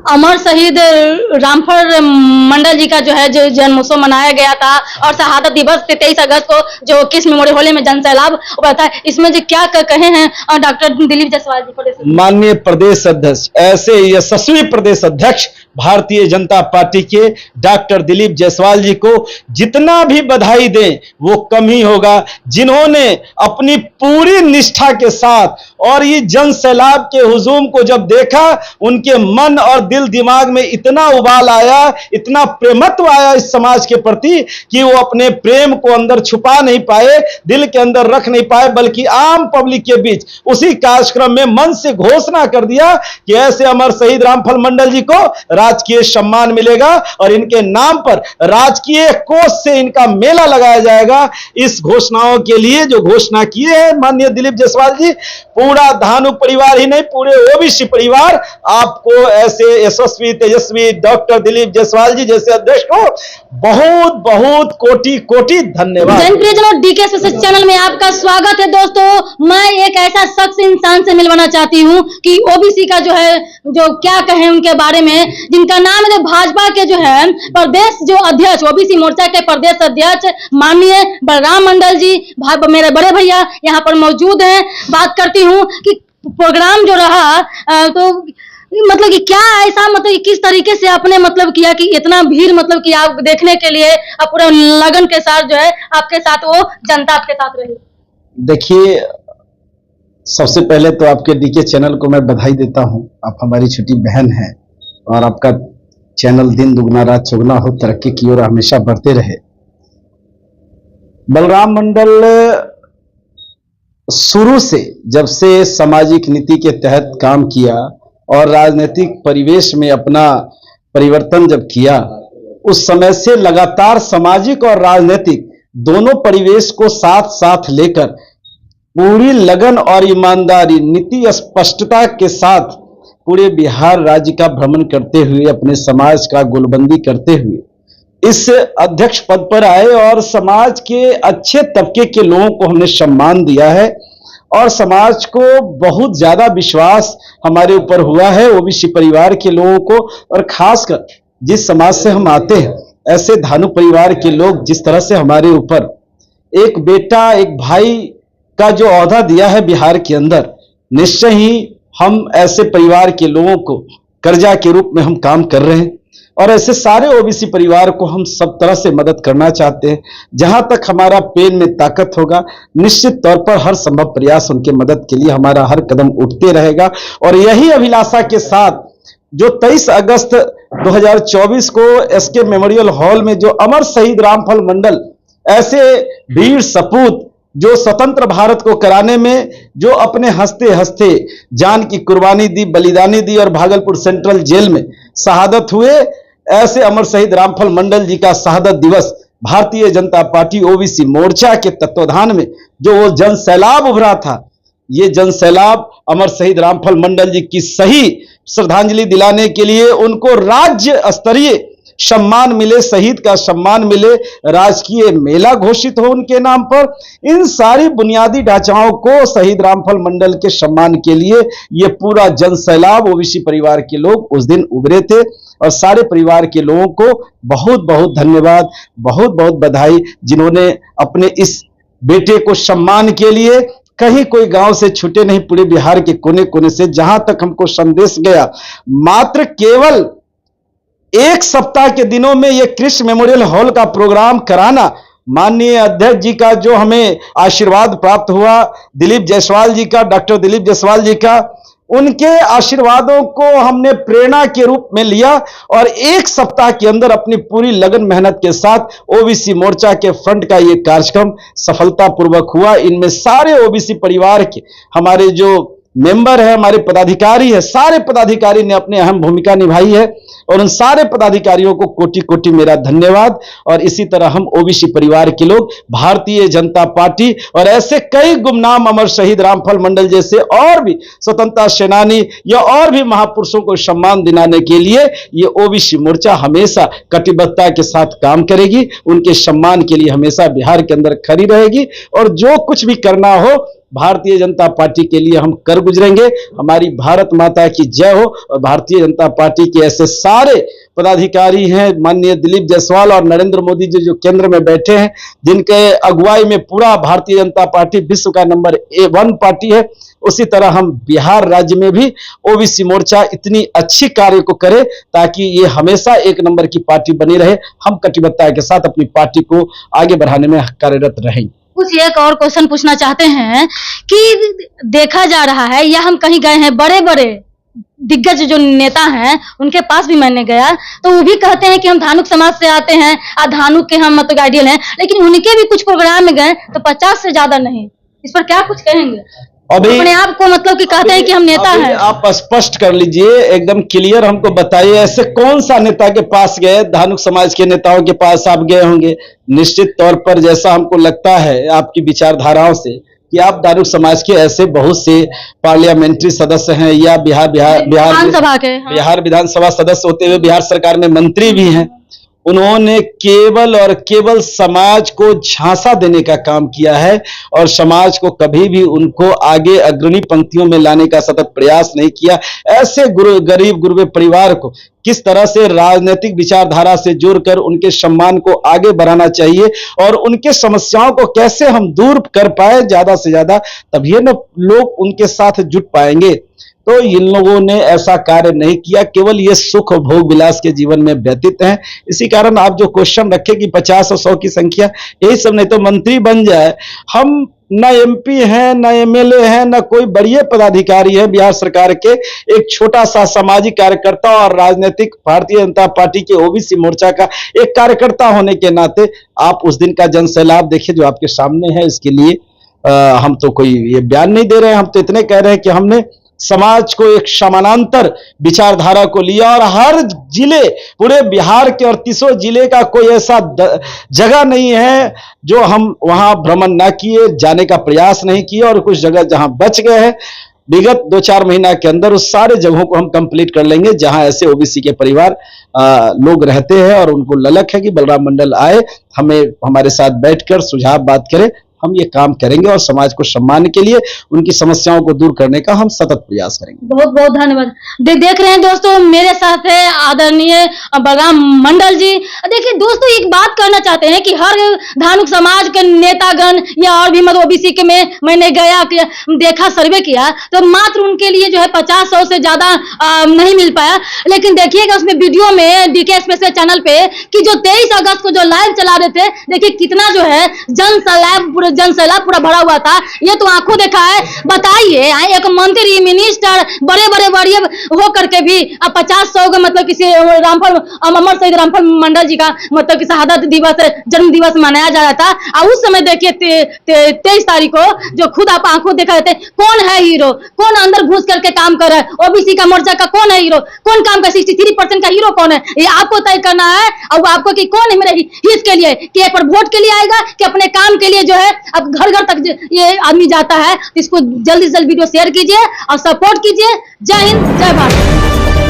अमर शहीद रामफल मंडल जी का जो है जो जन्मोत्सव मनाया गया था और शहादत दिवस 23 अगस्त को जो किस मेमोरियल हॉल में जन सैलाब हुआ था, इसमें जो क्या कहे हैं डॉक्टर दिलीप जायसवाल जी? माननीय प्रदेश अध्यक्ष, ऐसे यशस्वी प्रदेश अध्यक्ष भारतीय जनता पार्टी के डॉक्टर दिलीप जायसवाल जी को जितना भी बधाई दें वो कम ही होगा, जिन्होंने अपनी पूरी निष्ठा के साथ और ये जन सैलाब के हुजूम को जब देखा, उनके मन और दिल दिमाग में इतना उबाल आया, इतना प्रेमत्व आया इस समाज के प्रति कि वो अपने प्रेम को अंदर छुपा नहीं पाए, दिल के अंदर रख नहीं पाए, बल्कि आम पब्लिक के बीच उसी कार्यक्रम में मन से घोषणा कर दिया कि ऐसे अमर शहीद रामफल मंडल जी को राजकीय सम्मान मिलेगा और इनके नाम पर राजकीय कोष से इनका मेला लगाया जाएगा। इस घोषणाओं के लिए जो घोषणा किए हैं माननीय दिलीप जायसवाल जी, पूरा धानु परिवार ही नहीं, पूरे ओबीसी परिवार आपको ऐसे यशस्वी तेजस्वी डॉक्टर दिलीप जायसवाल जी जैसे अध्यक्ष को बहुत बहुत कोटि कोटि धन्यवाद। जनप्रियजनों, डीके चैनल में आपका स्वागत है। दोस्तों, मैं एक ऐसा शख्स इंसान से मिलवाना चाहती हूँ कि ओबीसी का जो है जो क्या कहें उनके बारे में, जिनका नाम है भाजपा के जो है प्रदेश जो अध्यक्ष, ओबीसी मोर्चा के प्रदेश अध्यक्ष माननीय बलराम मंडल जी, मेरे बड़े भैया यहाँ पर मौजूद हैं। बात करती हूँ कि प्रोग्राम जो रहा तो मतलब कि क्या ऐसा मतलब कि किस तरीके से आपने मतलब किया कि इतना भीड़ मतलब कि आप देखने के लिए आप पूरा लगन के साथ जो है आपके साथ वो जनता आपके साथ रही? देखिए, सबसे पहले तो आपके डीके चैनल को मैं बधाई देता हूं। आप हमारी छोटी बहन हैं और आपका चैनल दिन दुगना रात चौगुना हो, तरक्की की ओर हमेशा बढ़ते रहे। बलराम मंडल शुरू से जब से सामाजिक नीति के तहत काम किया और राजनीतिक परिवेश में अपना परिवर्तन जब किया, उस समय से लगातार सामाजिक और राजनीतिक दोनों परिवेश को साथ साथ लेकर पूरी लगन और ईमानदारी, नीति स्पष्टता के साथ पूरे बिहार राज्य का भ्रमण करते हुए, अपने समाज का गोलबंदी करते हुए इस अध्यक्ष पद पर आए और समाज के अच्छे तबके के लोगों को हमने सम्मान दिया है और समाज को बहुत ज्यादा विश्वास हमारे ऊपर हुआ है, ओबीसी परिवार के लोगों को। और खासकर जिस समाज से हम आते हैं, ऐसे धानु परिवार के लोग जिस तरह से हमारे ऊपर एक बेटा एक भाई का जो औहदा दिया है बिहार के अंदर, निश्चय ही हम ऐसे परिवार के लोगों को कर्जा के रूप में हम काम कर रहे हैं और ऐसे सारे ओबीसी परिवार को हम सब तरह से मदद करना चाहते हैं। जहां तक हमारा पेन में ताकत होगा, निश्चित तौर पर हर संभव प्रयास उनके मदद के लिए हमारा हर कदम उठते रहेगा। और यही अभिलाषा के साथ जो 23 अगस्त 2024 को एसके मेमोरियल हॉल में जो अमर शहीद रामफल मंडल ऐसे वीर सपूत जो स्वतंत्र भारत को कराने में जो अपने हंसते हंसते जान की कुर्बानी दी, बलिदानी दी और भागलपुर सेंट्रल जेल में शहादत हुए, ऐसे अमर शहीद रामफल मंडल जी का शहादत दिवस भारतीय जनता पार्टी ओबीसी मोर्चा के तत्वाधान में जो वो जन सैलाब उभरा था, ये जन सैलाब अमर शहीद रामफल मंडल जी की सही श्रद्धांजलि दिलाने के लिए उनको राज्य स्तरीय सम्मान मिले, शहीद का सम्मान मिले, राजकीय मेला घोषित हो उनके नाम पर। इन सारी बुनियादी ढांचाओं को शहीद रामफल मंडल के सम्मान के लिए ये पूरा जन सैलाब ओबीसी परिवार के लोग उस दिन उभरे थे और सारे परिवार के लोगों को बहुत बहुत धन्यवाद, बहुत बहुत बधाई, जिन्होंने अपने इस बेटे को सम्मान के लिए कहीं कोई गांव से छूटे नहीं, पूरे बिहार के कोने कोने से जहां तक हमको संदेश गया, मात्र केवल एक सप्ताह के दिनों में ये कृष्ण मेमोरियल हॉल का प्रोग्राम कराना, माननीय अध्यक्ष जी का जो हमें आशीर्वाद प्राप्त हुआ, दिलीप जायसवाल जी का, डॉक्टर दिलीप जायसवाल जी का, उनके आशीर्वादों को हमने प्रेरणा के रूप में लिया और एक सप्ताह के अंदर अपनी पूरी लगन मेहनत के साथ ओबीसी मोर्चा के फ्रंट का ये कार्यक्रम सफलतापूर्वक हुआ। इनमें सारे ओबीसी परिवार के हमारे जो मेंबर है, हमारे पदाधिकारी है, सारे पदाधिकारी ने अपनी अहम भूमिका निभाई है और उन सारे पदाधिकारियों को कोटि कोटि मेरा धन्यवाद। और इसी तरह हम ओबीसी परिवार के लोग भारतीय जनता पार्टी और ऐसे कई गुमनाम अमर शहीद रामफल मंडल जैसे और भी स्वतंत्रता सेनानी या और भी महापुरुषों को सम्मान दिलाने के लिए ये ओबीसी मोर्चा हमेशा कटिबद्धता के साथ काम करेगी, उनके सम्मान के लिए हमेशा बिहार के अंदर खड़ी रहेगी और जो कुछ भी करना हो भारतीय जनता पार्टी के लिए हम कर गुजरेंगे। हमारी भारत माता की जय हो। और भारतीय जनता पार्टी के ऐसे सारे पदाधिकारी हैं, माननीय दिलीप जायसवाल और नरेंद्र मोदी जी जो केंद्र में बैठे हैं, जिनके अगुवाई में पूरा भारतीय जनता पार्टी विश्व का नंबर 1 पार्टी है, उसी तरह हम बिहार राज्य में भी ओबीसी मोर्चा इतनी अच्छी कार्य को करे ताकि ये हमेशा 1 नंबर की पार्टी बनी रहे। हम कटिबद्धता के साथ अपनी पार्टी को आगे बढ़ाने में कार्यरत रहेंगे। कुछ एक और क्वेश्चन पूछना चाहते हैं कि देखा जा रहा है या हम कहीं गए हैं, बड़े बड़े दिग्गज जो नेता हैं उनके पास भी मैंने गया तो वो भी कहते हैं कि हम धानुक समाज से आते हैं और धानुक के हम मतलब आइडियल हैं, लेकिन उनके भी कुछ प्रोग्राम में गए तो 50 से ज्यादा नहीं। इस पर क्या कुछ कहेंगे? अभी अपने आप को मतलब कि कहते हैं कि हम नेता हैं। आप स्पष्ट कर लीजिए, एकदम क्लियर हमको बताइए, ऐसे कौन सा नेता के पास गए? धानुक समाज के नेताओं के पास आप गए होंगे निश्चित तौर पर। जैसा हमको लगता है आपकी विचारधाराओं से कि आप धानुक समाज के ऐसे बहुत से पार्लियामेंट्री सदस्य हैं या बिहार विधानसभा सदस्य होते हुए बिहार सरकार में मंत्री भी हैं। उन्होंने केवल और केवल समाज को झांसा देने का काम किया है और समाज को कभी भी उनको आगे अग्रणी पंक्तियों में लाने का सतत प्रयास नहीं किया। ऐसे गरीब गुरबे परिवार को किस तरह से राजनीतिक विचारधारा से जोड़कर उनके सम्मान को आगे बढ़ाना चाहिए और उनके समस्याओं को कैसे हम दूर कर पाए ज्यादा से ज्यादा, तभी न लोग उनके साथ जुट पाएंगे। तो इन लोगों ने ऐसा कार्य नहीं किया, केवल ये सुख भोग विलास के जीवन में व्यतीत हैं। इसी कारण आप जो क्वेश्चन रखे कि 50 और 100 की संख्या, यही सब नहीं तो मंत्री बन जाए। हम न एमपी हैं, न एमएलए हैं, न कोई बड़े पदाधिकारी है बिहार सरकार के, एक छोटा सा सामाजिक कार्यकर्ता और राजनीतिक भारतीय जनता पार्टी के ओबीसी मोर्चा का एक कार्यकर्ता होने के नाते आप उस दिन का जन सैलाब देखिए जो आपके सामने है। इसके लिए हम तो कोई ये बयान नहीं दे रहे हैं, हम तो इतने कह रहे हैं कि हमने समाज को एक समानांतर विचारधारा को लिया और हर जिले, पूरे बिहार के 38 जिले का कोई ऐसा जगह नहीं है जो हम वहां भ्रमण ना किए, जाने का प्रयास नहीं किया, और कुछ जगह जहां बच गए हैं विगत 2-4 महीना के अंदर उस सारे जगहों को हम कंप्लीट कर लेंगे जहां ऐसे ओबीसी के परिवार लोग रहते हैं और उनको ललक है कि बलराम मंडल आए, हमें हमारे साथ बैठकर सुझाव बात करें। हम ये काम करेंगे और समाज को सम्मान के लिए उनकी समस्याओं को दूर करने का हम सतत प्रयास करेंगे। बहुत बहुत धन्यवाद। देख रहे हैं दोस्तों, मेरे साथ है आदरणीय बलराम मंडल जी। देखिए दोस्तों, एक बात करना चाहते हैं कि हर धानुक समाज के नेतागण या और भी मतलब ओबीसी के में मैंने गया देखा, सर्वे किया तो मात्र उनके लिए जो है 50-100 से ज्यादा नहीं मिल पाया। लेकिन देखिएगा उसमें वीडियो में डीके स्पेशल चैनल पे कि जो 23 अगस्त को जो लाइव चला रहे थे, देखिए कितना जो है जन सैलाब पूरा भरा हुआ था। ये तो आंखों देखा है। बताइए, एक मंत्री मिनिस्टर बड़े हो करके भी 50-100 का मतलब किसी रामफल अमर शहीद रामफल मंडल जी का मतलब कि शहादत दिवस, जन्म दिवस मनाया जा रहा था। और उस समय देखिए 23 तारीख को जो खुद आप आंखों देखा थे, कौन है हीरो, कौन अंदर घुस करके काम कर रहा है, ओबीसी का मोर्चा का कौन है हीरो, कौन काम कर 63% का हीरो कौन है, ये आपको तय करना है। और आपको कि कौन है मेरे हित के लिए, कि एक बार वोट के लिए आएगा कि अपने काम के लिए जो है अब घर घर तक ये आदमी जाता है। इसको जल्दी से जल्द वीडियो शेयर कीजिए और सपोर्ट कीजिए। जय हिंद, जय भारत।